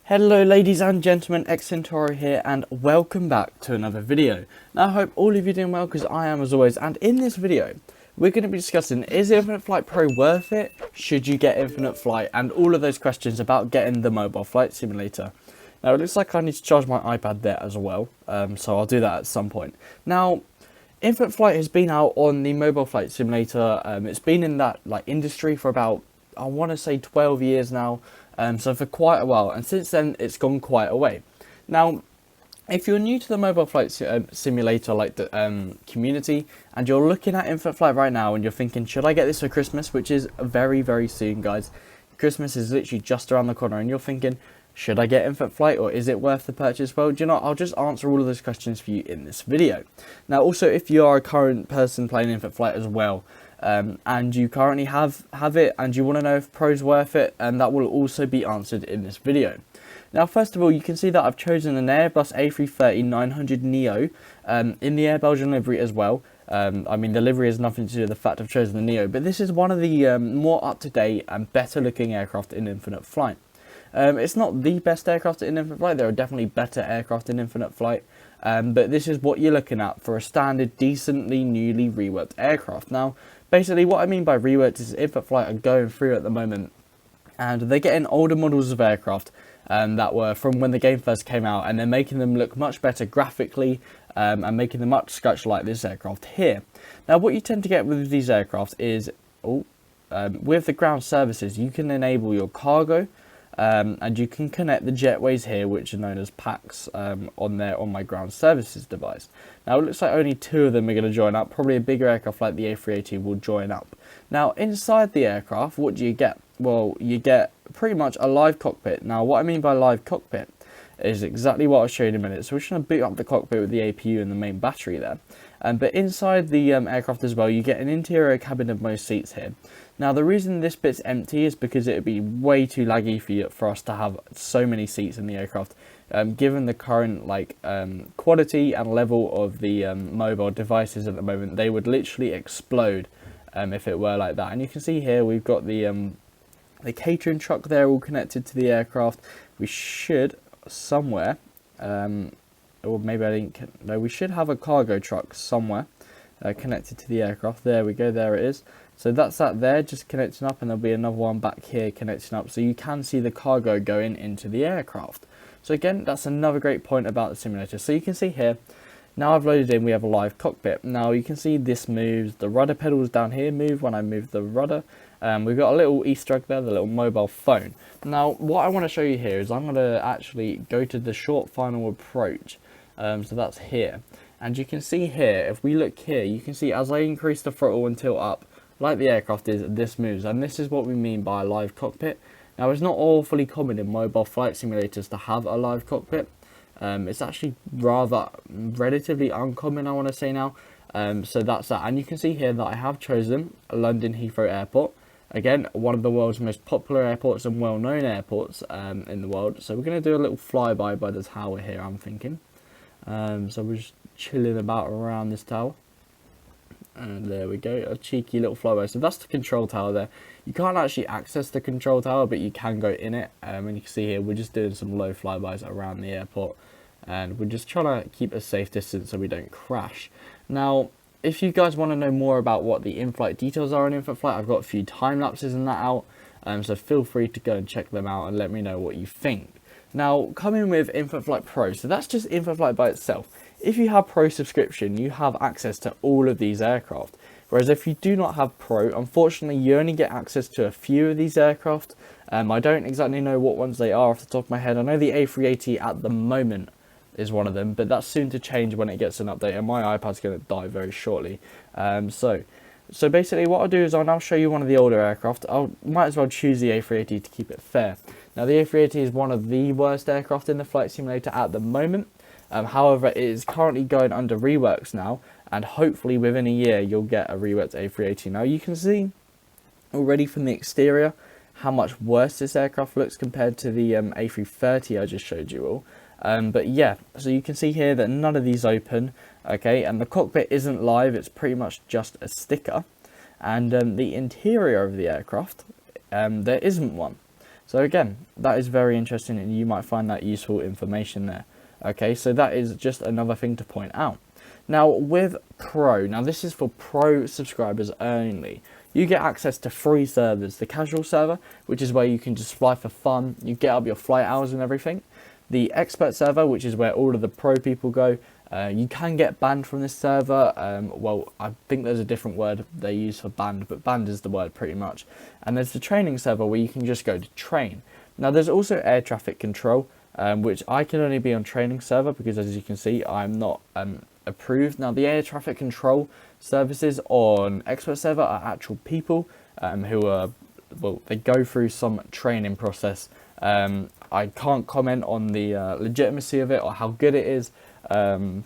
Hello ladies and gentlemen, Xcentauri here and welcome back to another video. Now I hope all of you are doing well because I am as always, and in this video we're going to be discussing, is Infinite Flight Pro worth it? Should you get Infinite Flight? And all of those questions about getting the mobile flight simulator. Now it looks like I need to charge my iPad there as well, so I'll do that at some point. Now Infinite Flight has been out on the mobile flight simulator, it's been in that industry for about, I want to say 12 years now. So for quite a while, and since then it's gone quite a way. Now, if you're new to the mobile flight simulator community, and you're looking at Infinite Flight right now, and you're thinking, should I get this for Christmas? Which is very, very soon, guys. Christmas is literally just around the corner, and you're thinking, should I get Infinite Flight, or is it worth the purchase? Well, do you know, I'll just answer all of those questions for you in this video. Now, also, if you are a current person playing Infinite Flight as well, and you currently have it and you want to know if Pro's worth it, and that will also be answered in this video. Now first of all, you can see that I've chosen an Airbus A330-900 Neo in the Air Belgian livery as well. I mean, the livery has nothing to do with the fact I've chosen the Neo, but this is one of the more up-to-date and better looking aircraft in Infinite Flight. It's not the best aircraft in Infinite Flight, there are definitely better aircraft in Infinite Flight, but this is what you're looking at for a standard, decently newly reworked aircraft. Now basically what I mean by reworked is Infinite Flight are going through at the moment, and they're getting older models of aircraft that were from when the game first came out, and they're making them look much better graphically, and making them much scratch like this aircraft here. Now what you tend to get with these aircraft is, with the ground services, you can enable your cargo, and you can connect the jetways here, which are known as packs, on my ground services device. Now it looks like only 2 of them are going to join up. Probably a bigger aircraft like the A380 will join up. Now inside the aircraft, what do you get? Well, you get pretty much a live cockpit. Now what I mean by live cockpit is exactly what I'll show you in a minute. So we're just going to boot up the cockpit with the APU and the main battery there. But inside the aircraft as well, you get an interior cabin of most seats here. Now the reason this bit's empty is because it would be way too laggy for us to have so many seats in the aircraft. Given the current quality and level of the mobile devices at the moment, they would literally explode if it were like that. And you can see here we've got the catering truck there all connected to the aircraft. We should somewhere, or maybe I didn't, no, we should have a cargo truck somewhere connected to the aircraft. There we go, there it is. So that's that there, just connecting up, and there'll be another one back here connecting up, so you can see the cargo going into the aircraft. So again, that's another great point about the simulator. So you can see here, now I've loaded in, we have a live cockpit. Now you can see this moves, the rudder pedals down here move when I move the rudder. We've got a little Easter egg there, the little mobile phone. Now what I want to show you here is I'm going to actually go to the short final approach. So that's here. And you can see here, if we look here, you can see as I increase the throttle and tilt up, like the aircraft is, this moves, and this is what we mean by a live cockpit. Now it's not awfully common in mobile flight simulators to have a live cockpit. It's actually rather relatively uncommon, I want to say now. So that's that, and you can see here that I have chosen London Heathrow Airport. Again, one of the world's most popular airports and well-known airports in the world. So we're going to do a little flyby by the tower here, I'm thinking. So we're just chilling about around this tower. And there we go, a cheeky little flyby. So that's the control tower there. You can't actually access the control tower, but you can go in it. And you can see here, we're just doing some low flybys around the airport. And we're just trying to keep a safe distance so we don't crash. Now, if you guys want to know more about what the in-flight details are in Infinite Flight, I've got a few time lapses and that out. So feel free to go and check them out and let me know what you think. Now, coming with Infinite Flight Pro, so that's just Infinite Flight by itself. If you have Pro subscription, you have access to all of these aircraft. Whereas if you do not have Pro, unfortunately, you only get access to a few of these aircraft. I don't exactly know what ones they are off the top of my head. I know the A380 at the moment is one of them, but that's soon to change when it gets an update, and my iPad's going to die very shortly. So basically what I'll do is I'll now show you one of the older aircraft. I might as well choose the A380 to keep it fair. Now the A380 is one of the worst aircraft in the flight simulator at the moment. However, it is currently going under reworks now, and hopefully within a year you'll get a reworked A380. Now you can see already from the exterior how much worse this aircraft looks compared to the A330 I just showed you all. But yeah, so you can see here that none of these open, okay, and the cockpit isn't live, it's pretty much just a sticker. And the interior of the aircraft, there isn't one. So again, that is very interesting, and you might find that useful information there. Okay, so that is just another thing to point out. Now with Pro, now this is for Pro subscribers only. You get access to free servers. The casual server, which is where you can just fly for fun, you get up your flight hours and everything. The expert server, which is where all of the pro people go. You can get banned from this server. Well, I think there's a different word they use for banned, but banned is the word pretty much. And there's the training server where you can just go to train. Now there's also air traffic control, which I can only be on training server because, as you can see, I'm not approved. Now the air traffic control services on expert server are actual people who are, well, they go through some training process. I can't comment on the legitimacy of it or how good it is, and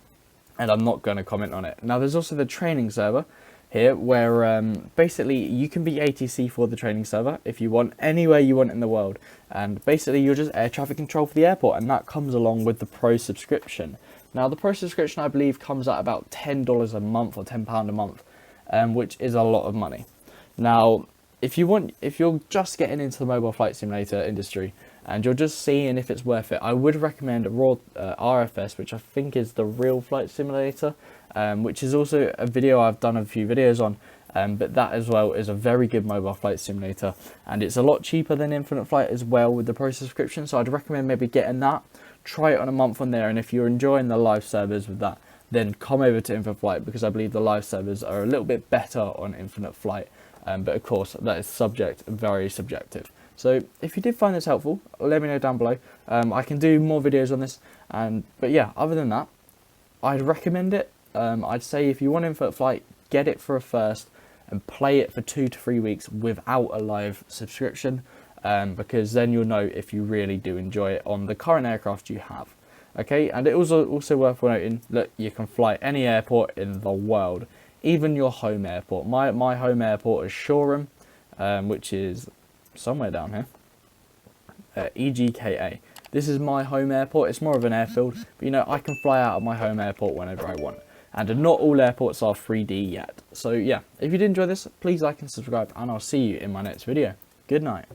I'm not going to comment on it. Now there's also the training server here where basically you can be ATC for the training server if you want, anywhere you want in the world, and basically you're just air traffic control for the airport, and that comes along with the pro subscription. Now the pro subscription, I believe, comes at about $10 a month or £10 a month, which is a lot of money. Now if you're just getting into the mobile flight simulator industry and you're just seeing if it's worth it, I would recommend RFS, which I think is the Real Flight Simulator, which is also a video I've done a few videos on, but that as well is a very good mobile flight simulator, and it's a lot cheaper than Infinite Flight as well with the pro subscription, so I'd recommend maybe getting that, try it on a month on there, and if you're enjoying the live servers with that, then come over to Infinite Flight, because I believe the live servers are a little bit better on Infinite Flight, but of course that is very subjective. So if you did find this helpful, let me know down below. I can do more videos on this, but yeah, other than that, I'd recommend it. I'd say if you want Infinite Flight, get it for a first and play it for 2 to 3 weeks without a live subscription, because then you'll know if you really do enjoy it on the current aircraft you have. Okay, and it was also worth noting that you can fly any airport in the world, even your home airport. My home airport is Shoreham, which is somewhere down here, EGKA. This is my home airport. It's more of an airfield, but you know, I can fly out of my home airport whenever I want, and not all airports are 3D yet. So yeah, if you did enjoy this, please like and subscribe, and I'll see you in my next video. Good night.